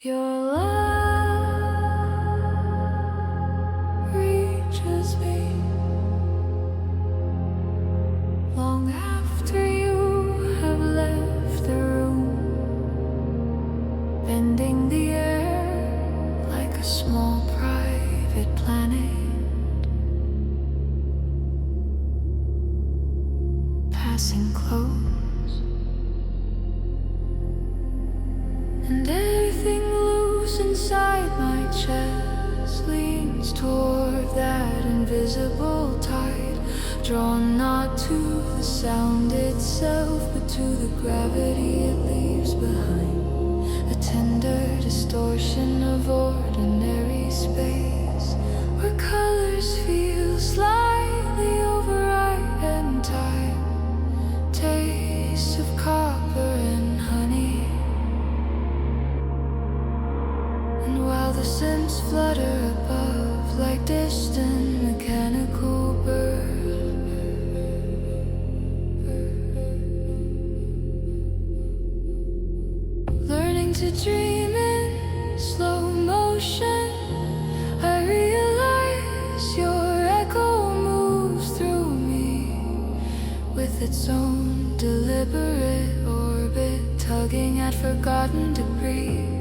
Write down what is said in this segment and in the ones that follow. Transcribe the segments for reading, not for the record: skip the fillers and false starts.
Your love reaches me long after you have left the room, bending the air like a small private planet, passing close. And everything loose inside my chest leans toward that invisible tide, drawn not to the sound itself, but to the gravity it leaves behind. A tender distortion of ordinary space, where colors feel slightly overripe and time, taste of copper and honey. While the synths flutter above like distant mechanical birds, learning to dream in slow motion, I realize your echo moves through me with its own deliberate orbit, tugging at forgotten debris.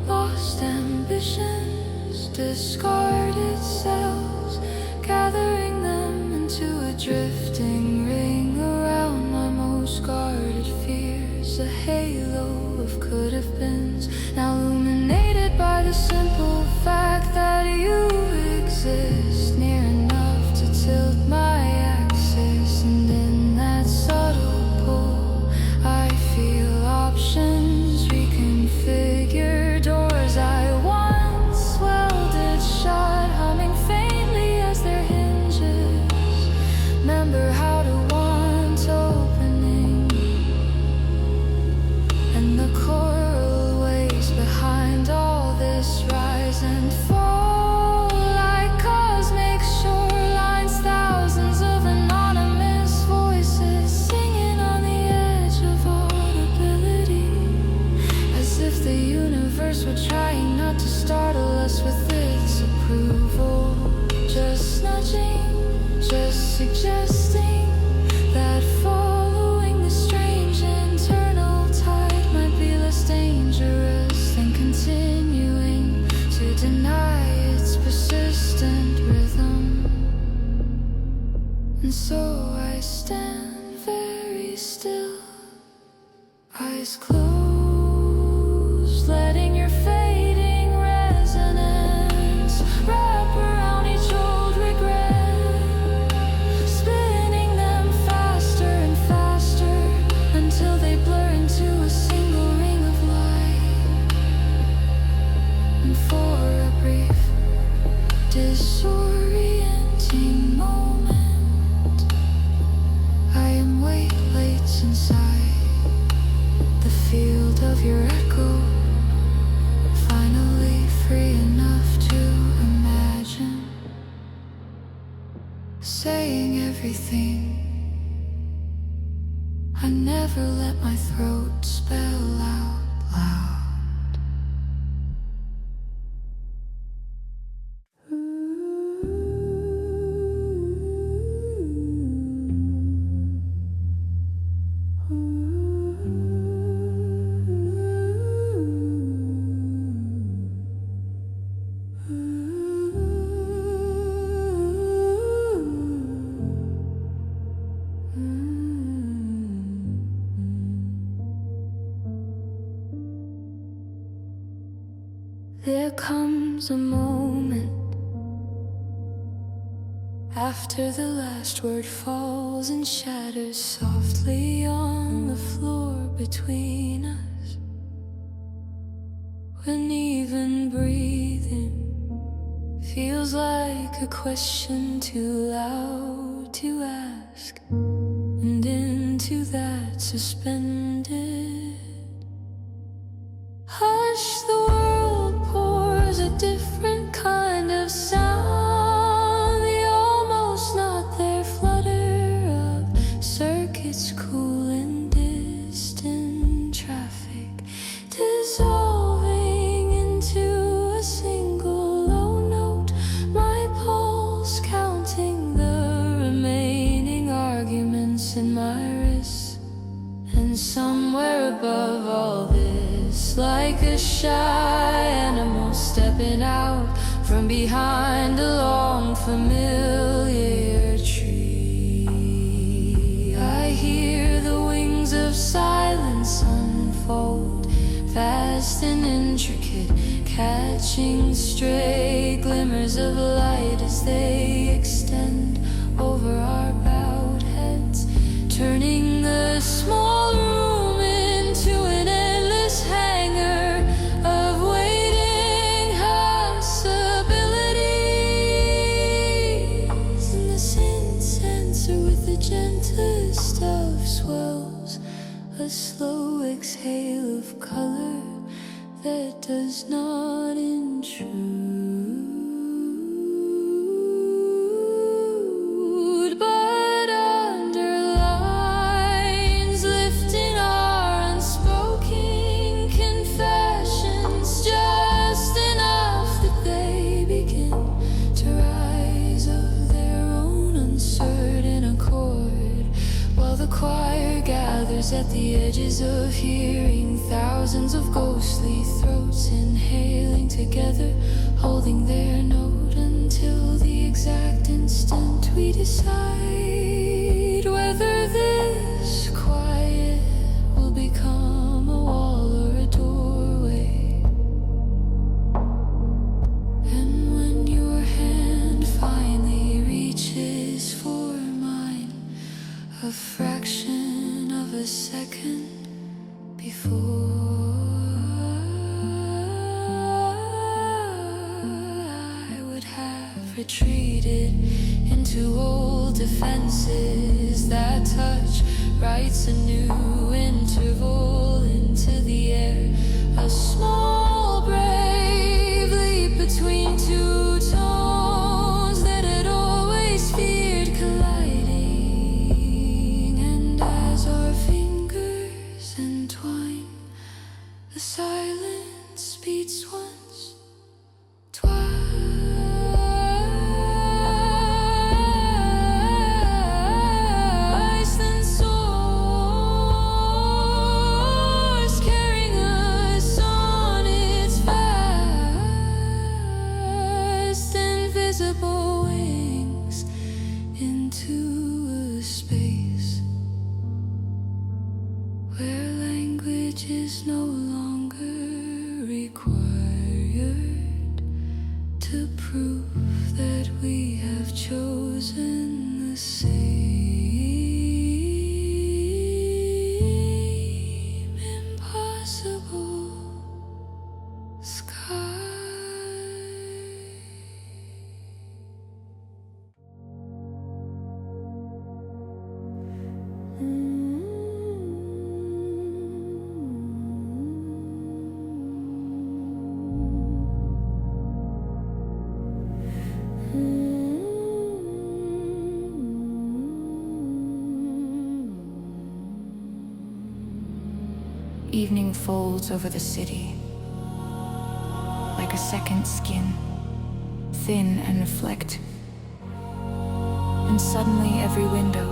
Lost ambitions, discarded selves, gathering them into a drifting ring around my most guarded fears. A halo of could-have-beens, now illuminated by the simple fact that you exist, near enough to tilt my axis. And in that subtle pull, I feel options reconfigured. Doors I once welded shut, humming faintly as their hinges. Remember how to want opening, and the coral waves behind all this rise and fall like cosmic shorelines. Thousands of anonymous voices singing on the edge of audibility, as if the universe were trying not to startle us with its approval. Just nudging, just suggesting that following the strange internal tide might be less dangerous than continuing to deny its persistent rhythm. And so I stand very still, eyes closed, letting your fading resonance wrap around each old regret, spinning them faster and faster until they blur into a single ring of light. And for a brief, disorienting moment, I am weightless inside the field of your echo, finally free enough to imagine saying everything I never let my throat spell out loud. There comes a moment after the last word falls and shatters softly on the floor between us, when even breathing feels like a question too loud to ask. And into that suspended hush, the world pours a different kind of sound, the almost not there flutter of circuits cool in distant traffic, dissolving a shy animal stepping out from behind a long familiar tree. I hear the wings of silence unfold, fast and intricate, catching stray glimmers of light as they extend over our bowed heads, turning the small room into an endless hangar of waiting possibilities. And the synths answer with the gentlest of swells, a slow exhale of color that does not intrude, but underlines, lifting our unspoken confessions just enough that they begin to rise of their own uncertain accord, while the choir gathers at the edges of hearing, thousands of ghostly throats inhaling together, holding their note until the exact instant we decide whether this quiet will become a wall or a doorway. And when your hand finally reaches for mine, a fraction of a second before I would have retreated into old defenses that touch writes a new interval into the air, a small brave leap between two tones that had always feared colliding. And as our fingers entwine, the silence beats once, twice, then soars, carrying us on its vast, invisible wings into a space where language is no longer required to prove that we have chosen the same impossible sky. Evening folds over the city like a second skin, thin and reflective. And suddenly every window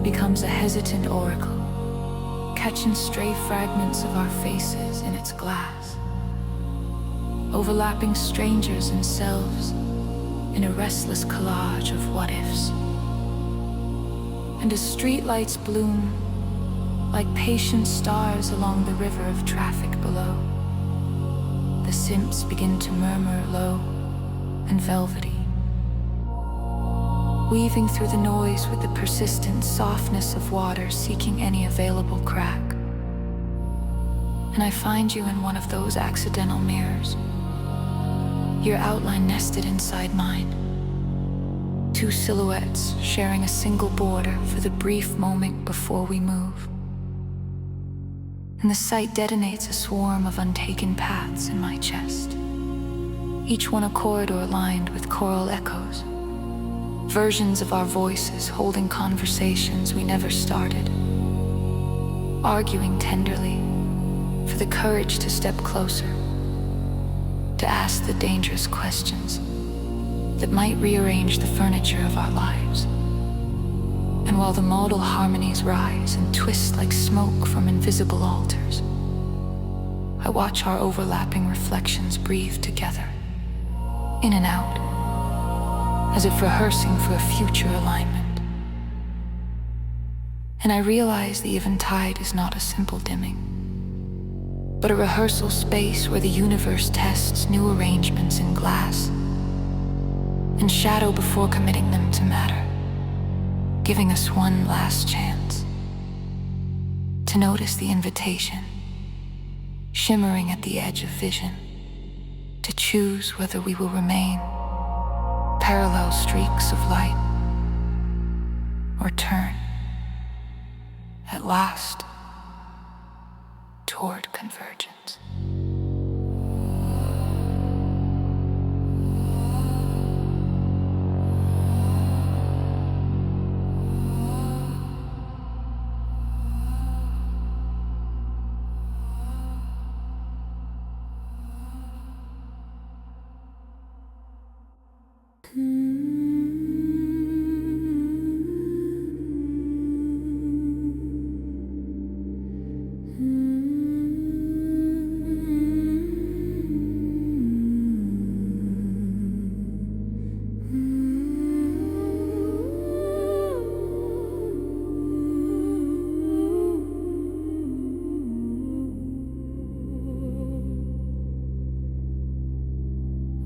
becomes a hesitant oracle, catching stray fragments of our faces in its glass, overlapping strangers and selves in a restless collage of what-ifs. And as streetlights bloom like patient stars along the river of traffic below, the synths begin to murmur low and velvety, weaving through the noise with the persistent softness of water seeking any available crack. And I find you in one of those accidental mirrors, your outline nested inside mine, two silhouettes sharing a single border for the brief moment before we move. And the sight detonates a swarm of untaken paths in my chest, each one a corridor lined with choral echoes, versions of our voices holding conversations we never started, arguing tenderly for the courage to step closer, to ask the dangerous questions that might rearrange the furniture of our lives. And while the modal harmonies rise and twist like smoke from invisible altars, I watch our overlapping reflections breathe together, in and out, as if rehearsing for a future alignment. And I realize the eventide is not a simple dimming, but a rehearsal space where the universe tests new arrangements in glass and shadow before committing them to matter, giving us one last chance to notice the invitation shimmering at the edge of vision, to choose whether we will remain parallel streaks of light or turn at last toward convergence.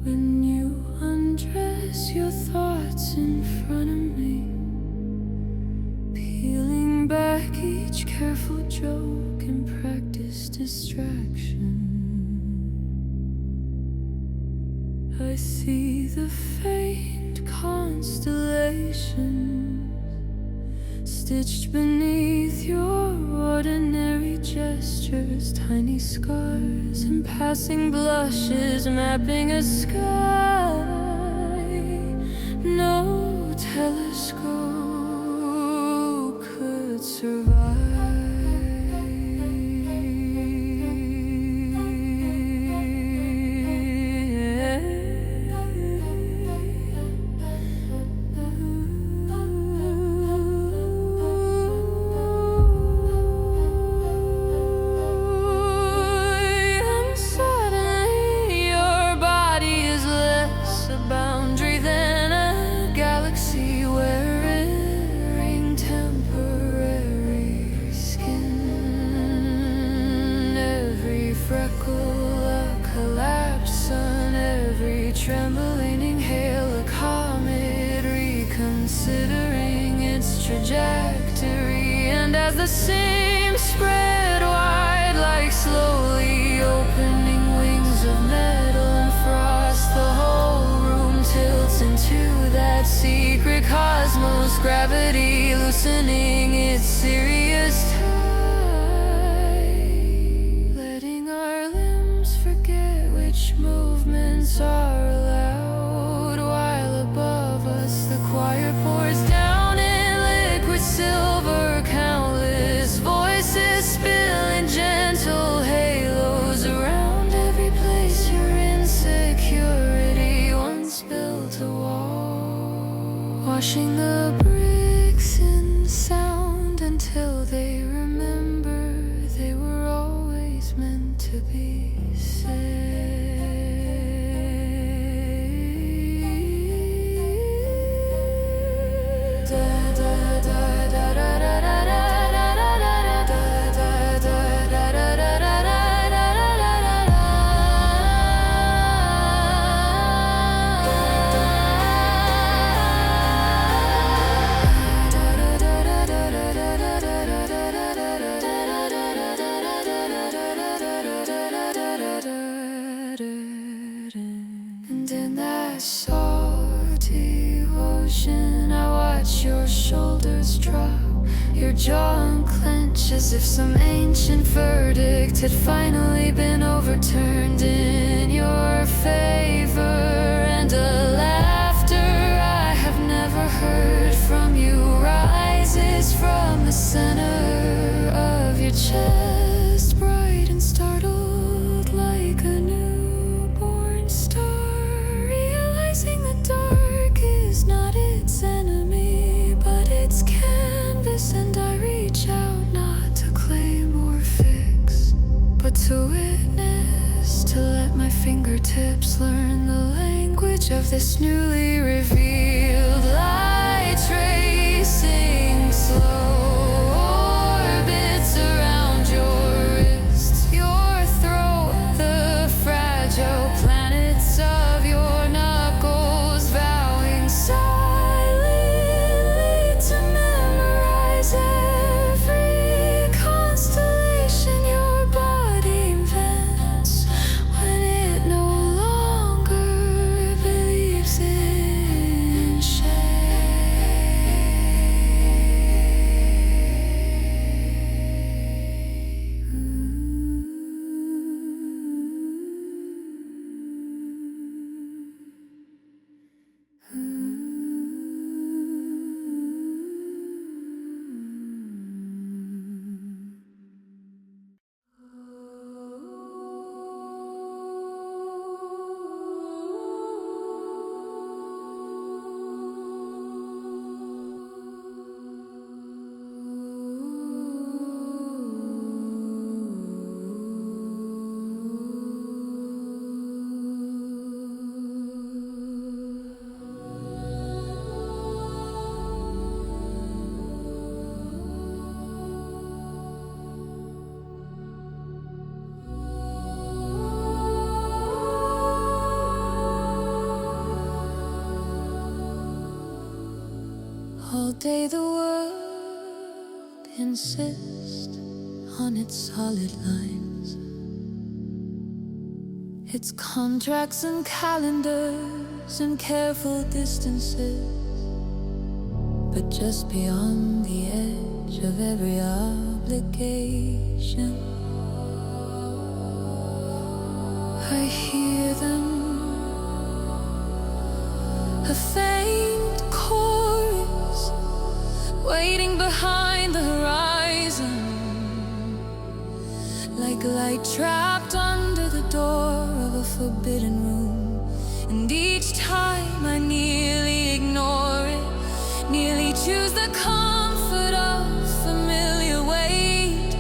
When you undress your thoughts in front of me, peeling back each careful joke and practice distraction, I see the faint constellations stitched beneath your ordinary gestures, tiny scars and passing blushes mapping a sky no telescope could survive. Trembling inhale a comet, reconsidering its trajectory. And as the seams spread wide like slowly opening wings of metal and frost, the whole room tilts into that secret cosmos, gravity loosening its serious tie, letting our limbs forget which movements are allowed, while above us the choir pours down in liquid silver, countless voices spilling gentle halos around every place your insecurity once built a wall, washing the bricks in sound until they remember they were always meant to be said. And in that salty ocean, I watch your shoulders drop, your jaw unclench as if some ancient verdict had finally been overturned in your favor. And a laughter I have never heard from you rises from the center of your chest, bright and startled like a newborn star, realizing the dark is not its enemy but its canvas. And I reach out not to claim or fix, but to witness fingertips learn the language of this newly revealed light, tracing slow orbits around your wrists, your throat, the fragile planets of your knuckles, vowing silently to memorize every constellation your body invents when it no longer believes in all day the world insists on its solid lines, its contracts and calendars and careful distances. But just beyond the edge of every obligation, I hear them, a faint chorus waiting behind the horizon, like light trapped under the door of a forbidden room. And each time I nearly ignore it, nearly choose the comfort of familiar weight,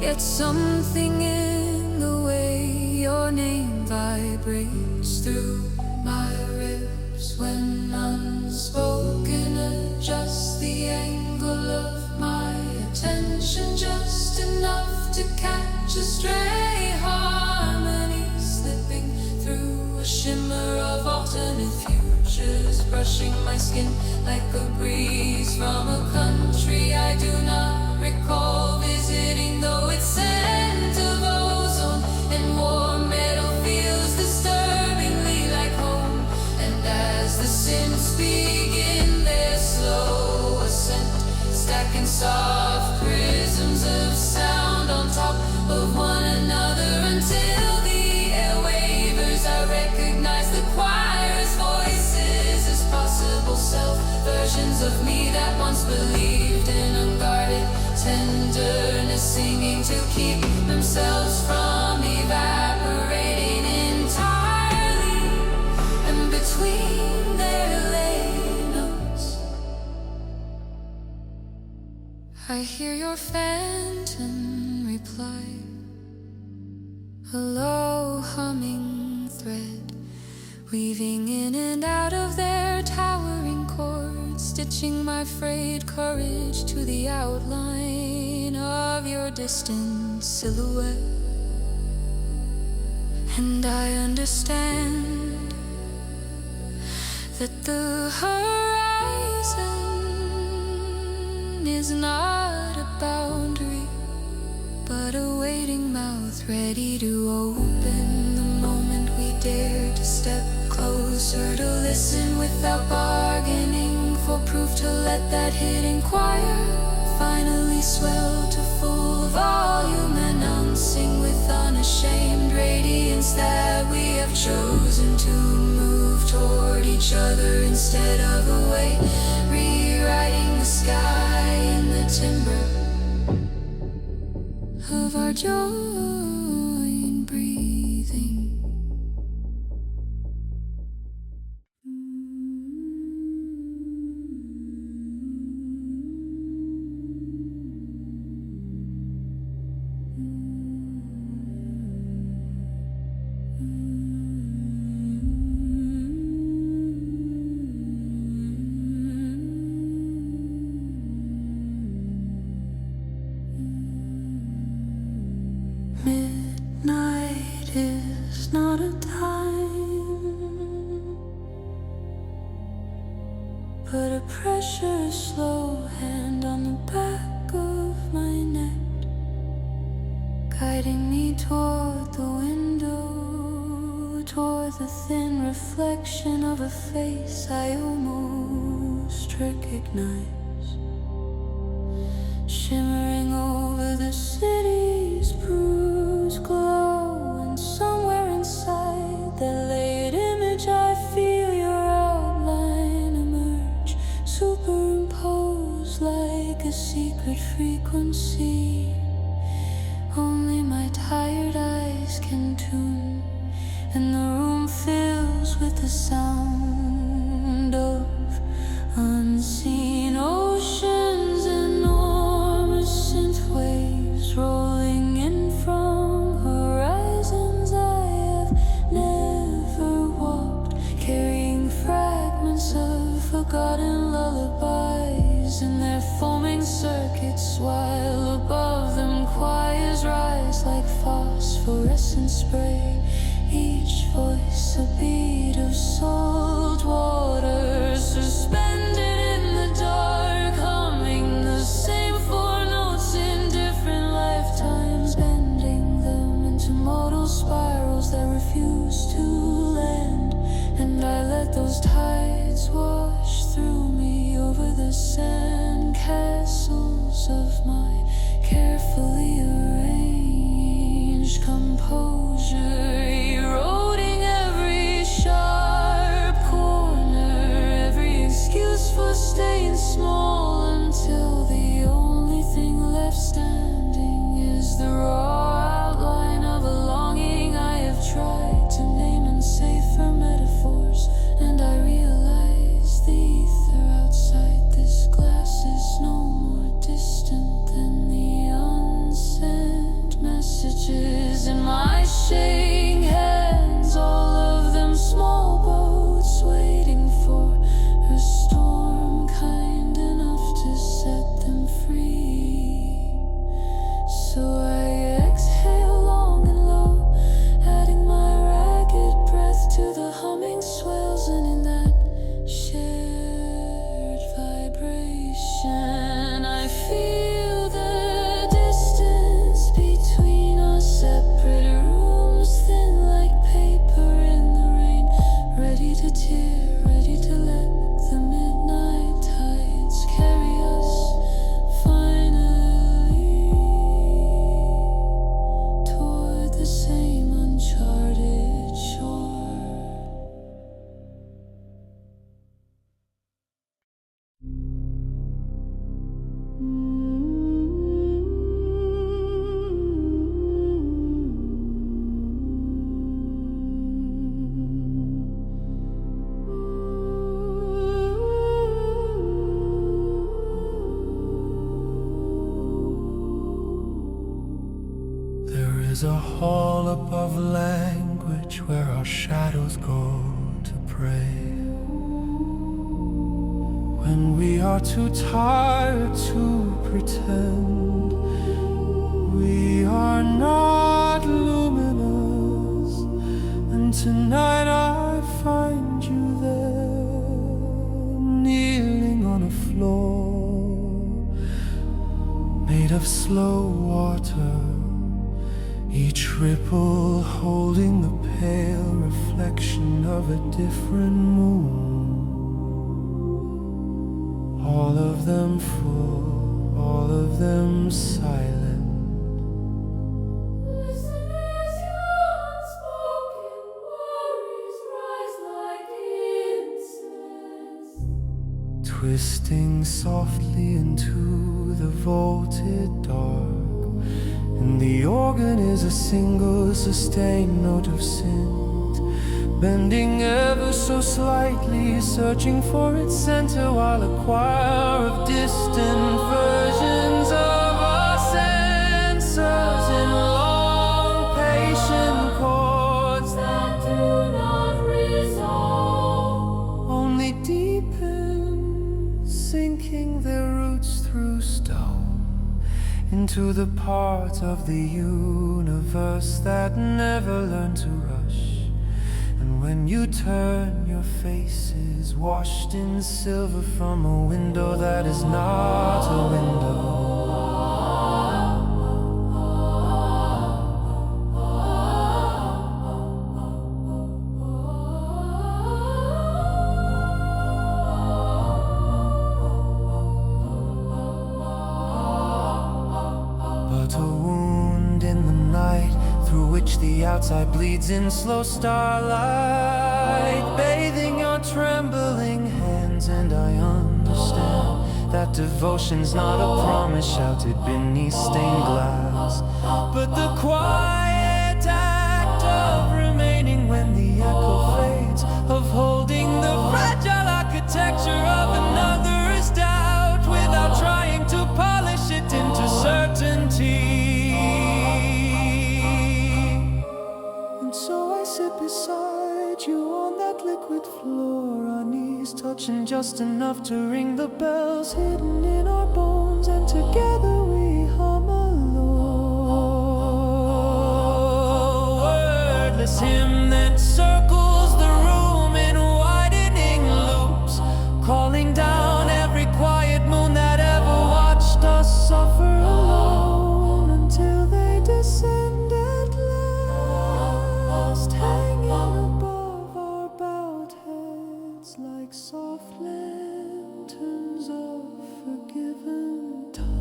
yet something in the way your name vibrates through my ribs when unspoken adjusts the angle of my attention just enough to catch a stray harmony slipping through a shimmer of alternate futures, brushing my skin like a breeze from a country I do not recall visiting, though its scent of ozone and warm metal feels disturbingly like home. And as the synths begin their slow ascent, stacking soft prisms of sound on top of one another until the air wavers, I recognize the choir's voices as possible self-versions of me that once believed in unguarded tenderness, singing to keep themselves from evaporating entirely. And between their lay notes, I hear your phantom reply, a low humming thread, weaving in and out of their towering chords, stitching my frayed courage to the outline of your distant silhouette. And I understand that the horizon is not a boundary, but a waiting mouth ready to open the moment we dare to step closer, to listen without bargaining for proof, to let that hidden choir finally swell to full volume, announcing with unashamed radiance that we have chosen to move toward each other instead of away, rewriting the sky in the timbre of our joint breathing. not a time, but a pressure slow hand on the back of my neck, guiding me toward the window, toward the thin reflection of a face I almost recognize, shimmering over the city's bruised glow. And somewhere inside that layered image I feel your outline emerge, superimposed like a secret frequency only my tired eyes can tune. And the room fills with the sound of unseen oceans, enormous synth waves rolling in from horizons I have never walked, carrying fragments of forgotten lullabies in their foaming circuits, while above them choirs rise like phosphorescent spray, each voice a beat of salt water suspended in the dark, humming the same four notes in different lifetimes, bending them into modal spirals that refuse to land. And I let those tides wash through me over the sand castles of my carefully arranged composure, eroding every sharp corner, every excuse for staying small, until the only thing left standing is the raw outline of a longing I have tried to name in safer metaphors. And I realize the ether outside this glass is no more distant than the unsent messages in my shaking hands, all of them small boats waiting for a storm kind enough to set them free. So I exhale long and low, adding my ragged breath to the humming swells, and in that shared vibration I feel the distance between us, separate rooms thin like paper in the rain, ready to tear, ready to let the midnight tides carry us finally toward the same uncharted shore. There is a hall above language where our shadows go to pray, when we are too tired to pretend we are not luminous. And tonight I find you there, kneeling on a floor made of slow water, each ripple holding the pale reflection of a different moon. All of them full, all of them silent. Listen as your unspoken worries rise like incense, Twisting softly into the vaulted dark. And the organ is a single sustained note of synth, bending ever so slightly, searching for its center, while a choir of distant versions of our sensors in long patient chords that do not resolve. only deepen, sinking their roots through stone into the parts of the universe that never learn to rush. When you turn, your face is washed in silver from a window that is not a window. But a wound in the night through which the outside bleeds in slow starlight, bathing your trembling hands. And I understand that devotion's not a promise shouted beneath stained glass, but the quiet act of remaining when the echo fades, of holding the fragile architecture of another's doubt without trying to polish it into certainty. So I sit beside you on that liquid floor, our knees touching just enough to ring the bells hidden in our bones, and together we hum a low, wordless hymn that circles the room in widening loops, calling down every quiet moon that ever watched us suffer alone, until they descend at last, hanging above our bowed heads like soft lanterns of forgiven time.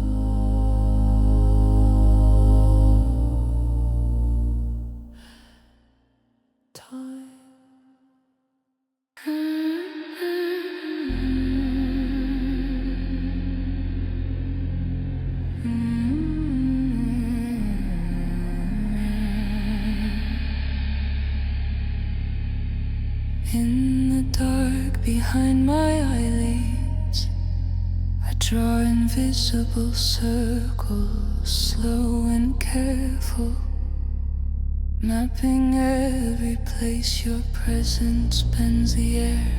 In the dark behind my eyelids, I draw invisible circles, slow and careful, mapping every place your presence bends the air.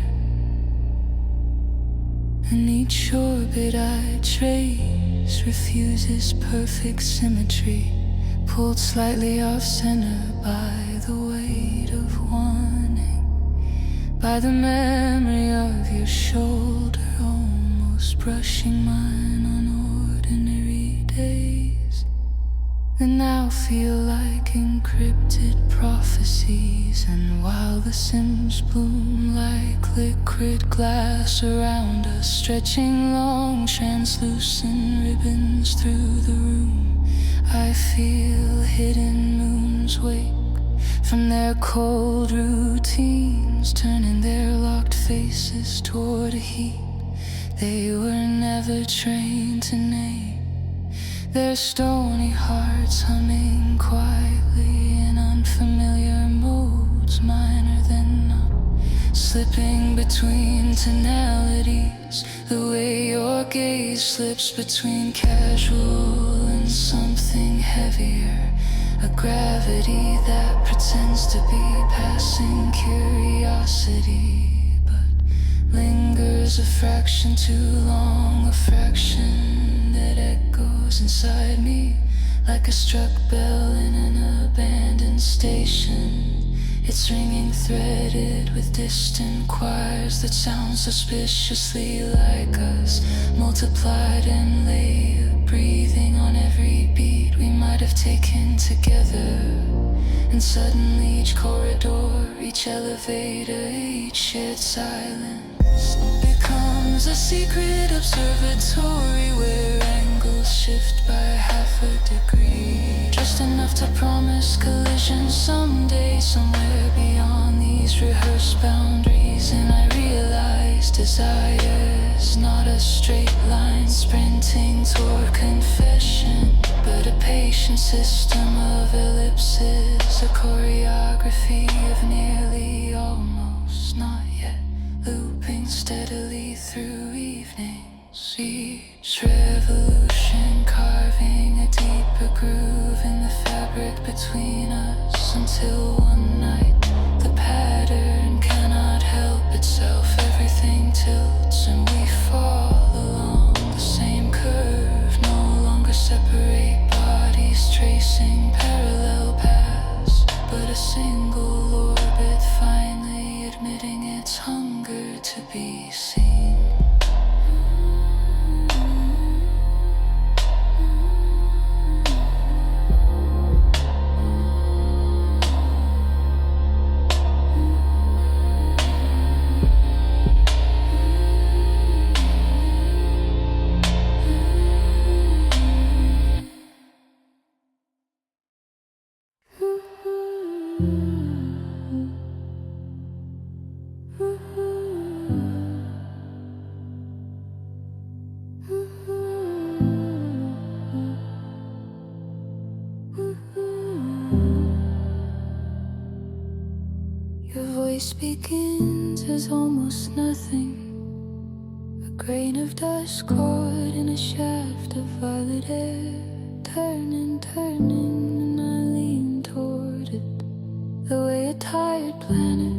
And each orbit I trace refuses perfect symmetry, pulled slightly off center by the weight of wanting, by the memory of your shoulder almost brushing mine on ordinary days that now feel like encrypted prophecies. And while the Sims bloom like liquid glass around us, stretching long translucent ribbons through the room, I feel hidden moons wake from their cold routines, turning their locked faces toward a heat they were never trained to name, their stony hearts humming quietly in unfamiliar modes, minor than not, slipping between tonalities, the way your gaze slips between casual and something heavier, a gravity that pretends to be passing curiosity, but lingers a fraction too long, a fraction that echoes inside me like a struck bell in an abandoned station. It's ringing threaded with distant choirs that sound suspiciously like us, multiplied and layered, breathing on every beat we might have taken together. And suddenly each corridor, each elevator, each shared silence becomes a secret observatory where angles shift by half a degree, just enough to promise collision someday, somewhere beyond these rehearsed boundaries. And I realize desire's not a straight line sprinting toward confession, but a patient system of ellipses, a choreography of nearly, almost, not yet, looping steadily through evenings, each revolution carving a deeper groove in the fabric between us, until one night the pattern cannot help itself, everything tilts and we fall along the same curve, no longer separate bodies tracing parallel paths, but a single orbit finally Your voice begins as almost nothing, a grain of dust caught in a shaft of violet air, turning, and I lean toward it, the way a tired planet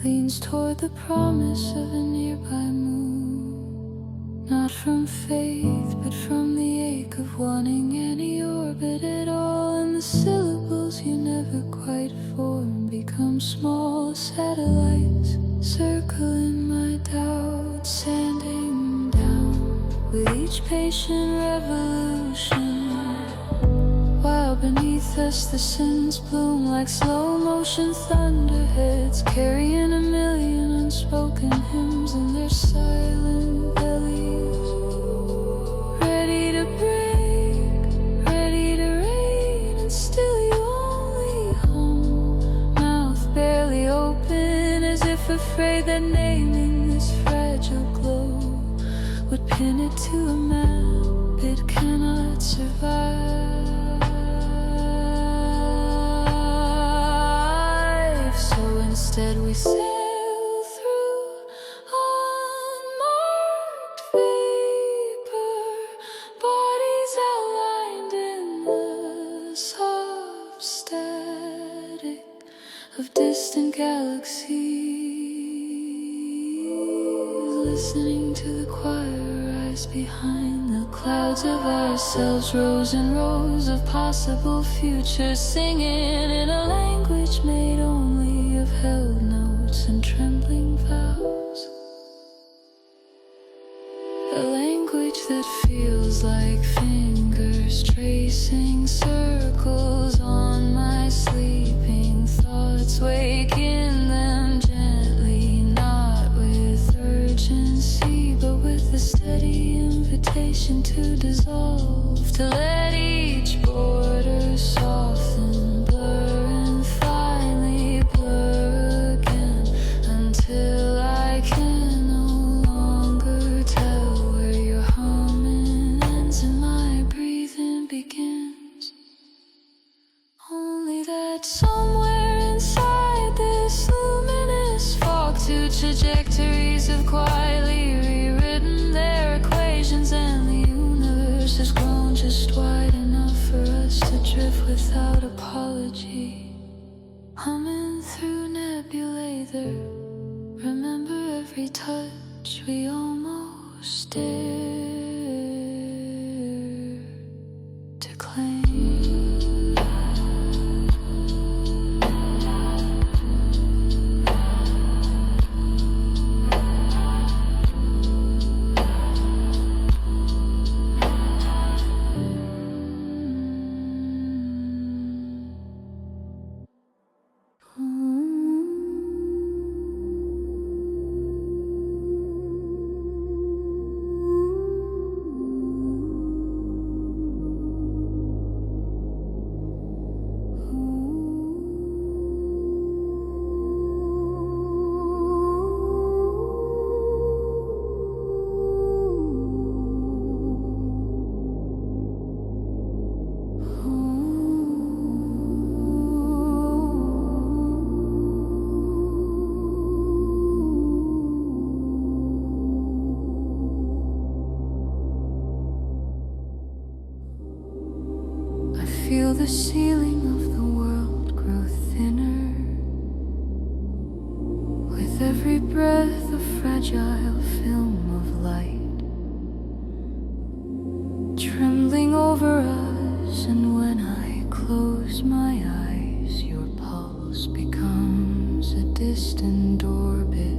leans toward the promise of a nearby moon. Not from faith, but from the ache of wanting any orbit at all. And the syllables you never quite form become small satellites, circling my doubt, sanding down with each patient revolution. While beneath us the synths bloom like slow motion thunderheads, carrying a million unspoken hymns in their silent bellies. Ready to break, ready to rain, and still you only hum, mouth barely open, as if afraid that naming this fragile globe would pin it to a map it cannot survive. Instead we sail through unmarked vapor, bodies outlined in the soft static of distant galaxies, listening to the choir rise behind the clouds of ourselves, rows and rows of possible futures, singing in a language made only of held notes and trembling vows. A language that feels like fingers tracing circles on my sleeping thoughts, waking them gently, not with urgency, but with a steady invitation to dissolve, to let each border soften, blur, and finally blur again, until I can no longer tell where your humming ends and my breathing begins. Only that somewhere inside this luminous fog, two trajectories have quietly rewritten their equations, and the universe has grown just wide enough for us to drift without apology, humming through nebulae that remember every touch we almost dare to claim. Feel the ceiling of the world grow thinner with every breath, a fragile film of light trembling over us, and when I close my eyes, your pulse becomes a distant orbit,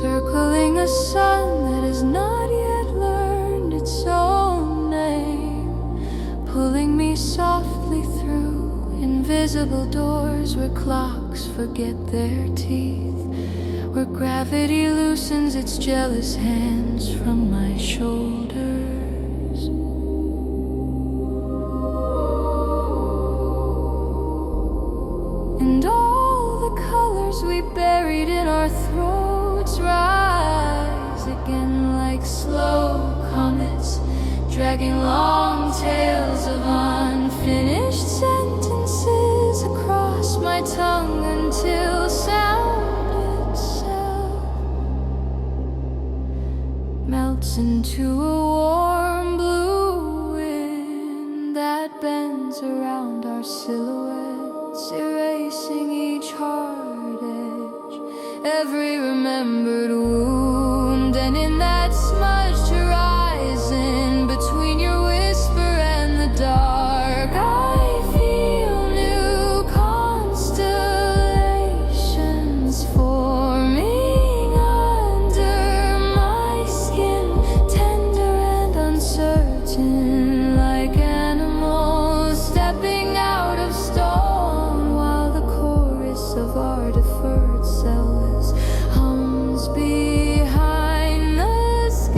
circling a sun that is not yet learned its own name, pulling me softly through invisible doors where clocks forget their teeth, where gravity loosens its jealous hands from my shoulders. And all the colors we buried in our throats rise again like slow comets, dragging long tails of to a warm blue wind that bends around our silhouettes, erasing each hard edge, every remembered wound. And in that smudged horizon between your whisper and the dark, I feel new constellations forming under my skin, tender and uncertain, like animals stepping out of stone, while the chorus of our deferred selves hums behind the sky.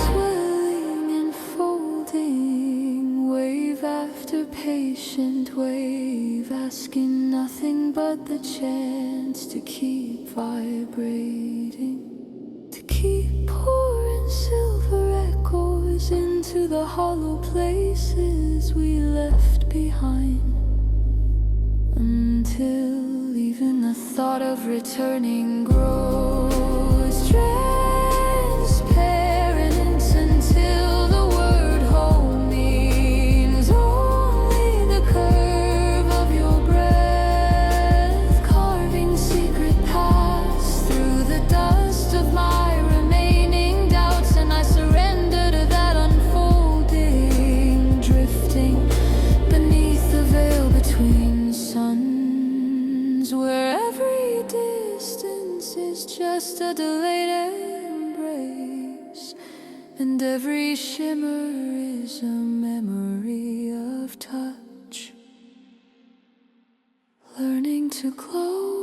Swelling and folding, wave after patient wave, asking nothing but the chance to keep vibrating, to keep pouring silver echoes into the hollow places we left behind, until even the thought of returning grows transparent, until the word home means only the curve of your breath, carving secret paths through the dust of my remaining doubts. And I surrender to that unfolding, drifting beneath the veil between suns, where every distance is just a delayed embrace, and every shimmer is a memory of touch, learning to close